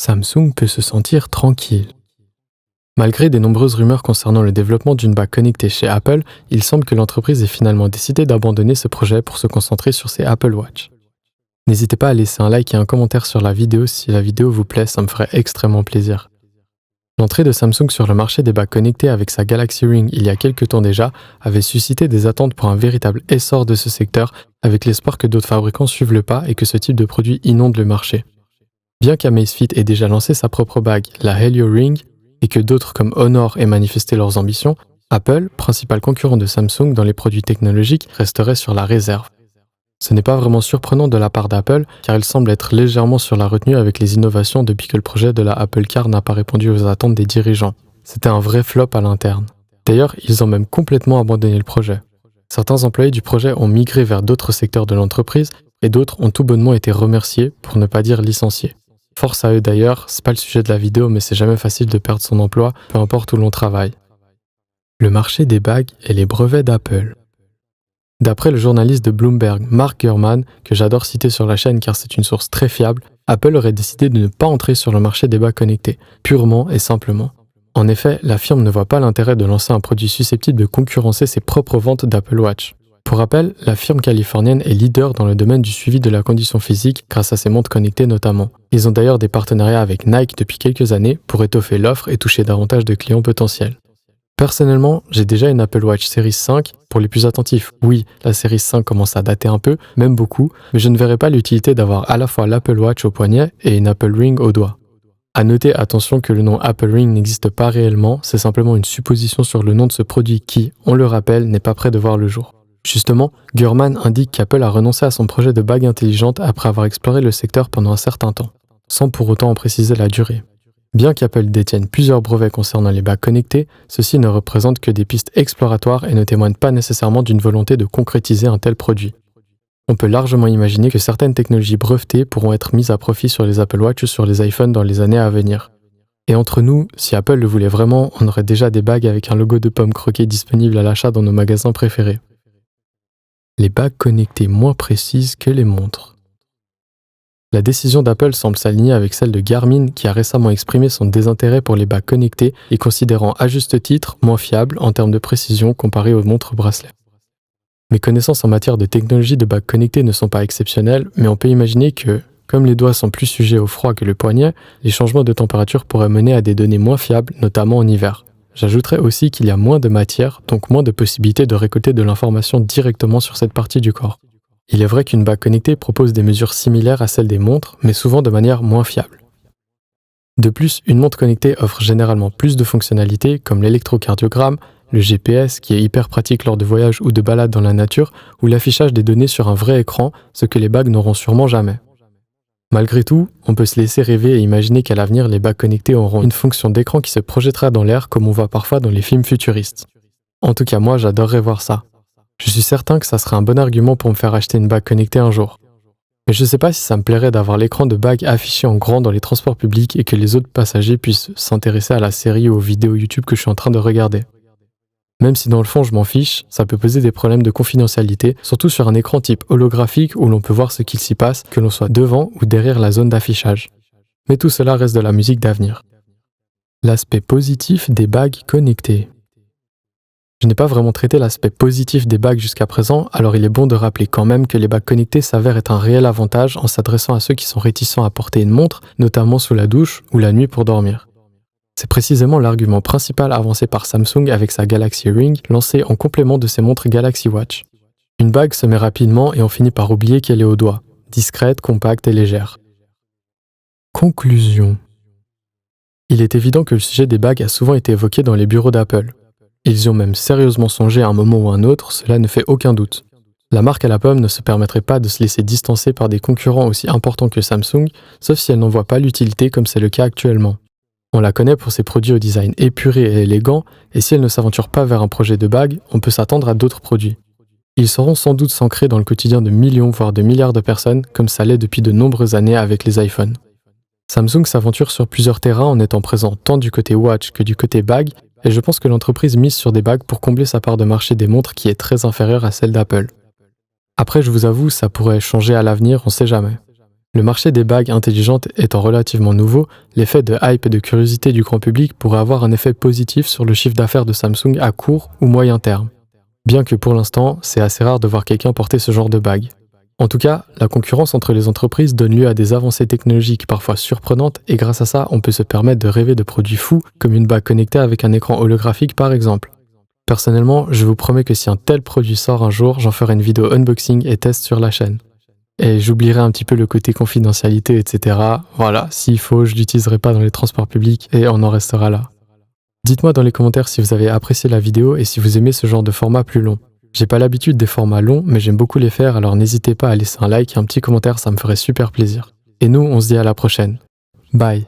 Samsung peut se sentir tranquille. Malgré des nombreuses rumeurs concernant le développement d'une bague connectée chez Apple, il semble que l'entreprise ait finalement décidé d'abandonner ce projet pour se concentrer sur ses Apple Watch. N'hésitez pas à laisser un like et un commentaire sur la vidéo si la vidéo vous plaît, ça me ferait extrêmement plaisir. L'entrée de Samsung sur le marché des bagues connectées avec sa Galaxy Ring il y a quelques temps déjà avait suscité des attentes pour un véritable essor de ce secteur avec l'espoir que d'autres fabricants suivent le pas et que ce type de produit inonde le marché. Bien qu'Amazfit ait déjà lancé sa propre bague, la Helio Ring, et que d'autres comme Honor aient manifesté leurs ambitions, Apple, principal concurrent de Samsung dans les produits technologiques, resterait sur la réserve. Ce n'est pas vraiment surprenant de la part d'Apple, car il semble être légèrement sur la retenue avec les innovations depuis que le projet de la Apple Car n'a pas répondu aux attentes des dirigeants. C'était un vrai flop à l'interne. D'ailleurs, ils ont même complètement abandonné le projet. Certains employés du projet ont migré vers d'autres secteurs de l'entreprise, et d'autres ont tout bonnement été remerciés, pour ne pas dire licenciés. Force à eux d'ailleurs, c'est pas le sujet de la vidéo, mais c'est jamais facile de perdre son emploi, peu importe où l'on travaille. Le marché des bagues et les brevets d'Apple. D'après le journaliste de Bloomberg, Mark Gurman, que j'adore citer sur la chaîne car c'est une source très fiable, Apple aurait décidé de ne pas entrer sur le marché des bagues connectées, purement et simplement. En effet, la firme ne voit pas l'intérêt de lancer un produit susceptible de concurrencer ses propres ventes d'Apple Watch. Pour rappel, la firme californienne est leader dans le domaine du suivi de la condition physique grâce à ses montres connectées notamment. Ils ont d'ailleurs des partenariats avec Nike depuis quelques années pour étoffer l'offre et toucher davantage de clients potentiels. Personnellement, j'ai déjà une Apple Watch Series 5. Pour les plus attentifs, oui, la Series 5 commence à dater un peu, même beaucoup, mais je ne verrais pas l'utilité d'avoir à la fois l'Apple Watch au poignet et une Apple Ring au doigt. À noter, attention, que le nom Apple Ring n'existe pas réellement, c'est simplement une supposition sur le nom de ce produit qui, on le rappelle, n'est pas près de voir le jour. Justement, Gurman indique qu'Apple a renoncé à son projet de bague intelligente après avoir exploré le secteur pendant un certain temps, sans pour autant en préciser la durée. Bien qu'Apple détienne plusieurs brevets concernant les bagues connectées, ceux-ci ne représentent que des pistes exploratoires et ne témoignent pas nécessairement d'une volonté de concrétiser un tel produit. On peut largement imaginer que certaines technologies brevetées pourront être mises à profit sur les Apple Watch ou sur les iPhones dans les années à venir. Et entre nous, si Apple le voulait vraiment, on aurait déjà des bagues avec un logo de pomme croquée disponibles à l'achat dans nos magasins préférés. Les bagues connectées moins précises que les montres. La décision d'Apple semble s'aligner avec celle de Garmin qui a récemment exprimé son désintérêt pour les bagues connectées et considérant à juste titre moins fiables en termes de précision comparées aux montres bracelets. Mes connaissances en matière de technologie de bagues connectées ne sont pas exceptionnelles, mais on peut imaginer que, comme les doigts sont plus sujets au froid que le poignet, les changements de température pourraient mener à des données moins fiables, notamment en hiver. J'ajouterais aussi qu'il y a moins de matière, donc moins de possibilités de récolter de l'information directement sur cette partie du corps. Il est vrai qu'une bague connectée propose des mesures similaires à celles des montres, mais souvent de manière moins fiable. De plus, une montre connectée offre généralement plus de fonctionnalités comme l'électrocardiogramme, le GPS qui est hyper pratique lors de voyages ou de balades dans la nature, ou l'affichage des données sur un vrai écran, ce que les bagues n'auront sûrement jamais. Malgré tout, on peut se laisser rêver et imaginer qu'à l'avenir, les bagues connectées auront une fonction d'écran qui se projettera dans l'air comme on voit parfois dans les films futuristes. En tout cas, moi, j'adorerais voir ça. Je suis certain que ça serait un bon argument pour me faire acheter une bague connectée un jour. Mais je sais pas si ça me plairait d'avoir l'écran de bague affiché en grand dans les transports publics et que les autres passagers puissent s'intéresser à la série ou aux vidéos YouTube que je suis en train de regarder. Même si dans le fond je m'en fiche, ça peut poser des problèmes de confidentialité, surtout sur un écran type holographique où l'on peut voir ce qu'il s'y passe, que l'on soit devant ou derrière la zone d'affichage. Mais tout cela reste de la musique d'avenir. L'aspect positif des bagues connectées. Je n'ai pas vraiment traité l'aspect positif des bagues jusqu'à présent, alors il est bon de rappeler quand même que les bagues connectées s'avèrent être un réel avantage en s'adressant à ceux qui sont réticents à porter une montre, notamment sous la douche ou la nuit pour dormir. C'est précisément l'argument principal avancé par Samsung avec sa Galaxy Ring, lancée en complément de ses montres Galaxy Watch. Une bague se met rapidement et on finit par oublier qu'elle est au doigt, discrète, compacte et légère. Conclusion. Il est évident que le sujet des bagues a souvent été évoqué dans les bureaux d'Apple. Ils y ont même sérieusement songé à un moment ou un autre, cela ne fait aucun doute. La marque à la pomme ne se permettrait pas de se laisser distancer par des concurrents aussi importants que Samsung, sauf si elle n'en voit pas l'utilité comme c'est le cas actuellement. On la connaît pour ses produits au design épuré et élégant, et si elle ne s'aventure pas vers un projet de bague, on peut s'attendre à d'autres produits. Ils sauront sans doute s'ancrer dans le quotidien de millions voire de milliards de personnes, comme ça l'est depuis de nombreuses années avec les iPhones. Samsung s'aventure sur plusieurs terrains en étant présent tant du côté watch que du côté bague, et je pense que l'entreprise mise sur des bagues pour combler sa part de marché des montres qui est très inférieure à celle d'Apple. Après, je vous avoue, ça pourrait changer à l'avenir, on sait jamais. Le marché des bagues intelligentes étant relativement nouveau, l'effet de hype et de curiosité du grand public pourrait avoir un effet positif sur le chiffre d'affaires de Samsung à court ou moyen terme. Bien que pour l'instant, c'est assez rare de voir quelqu'un porter ce genre de bague. En tout cas, la concurrence entre les entreprises donne lieu à des avancées technologiques parfois surprenantes et grâce à ça, on peut se permettre de rêver de produits fous comme une bague connectée avec un écran holographique par exemple. Personnellement, je vous promets que si un tel produit sort un jour, j'en ferai une vidéo unboxing et test sur la chaîne. Et j'oublierai un petit peu le côté confidentialité, etc. Voilà, s'il faut, je l'utiliserai pas dans les transports publics et on en restera là. Dites-moi dans les commentaires si vous avez apprécié la vidéo et si vous aimez ce genre de format plus long. J'ai pas l'habitude des formats longs, mais j'aime beaucoup les faire, alors n'hésitez pas à laisser un like et un petit commentaire, ça me ferait super plaisir. Et nous, on se dit à la prochaine. Bye.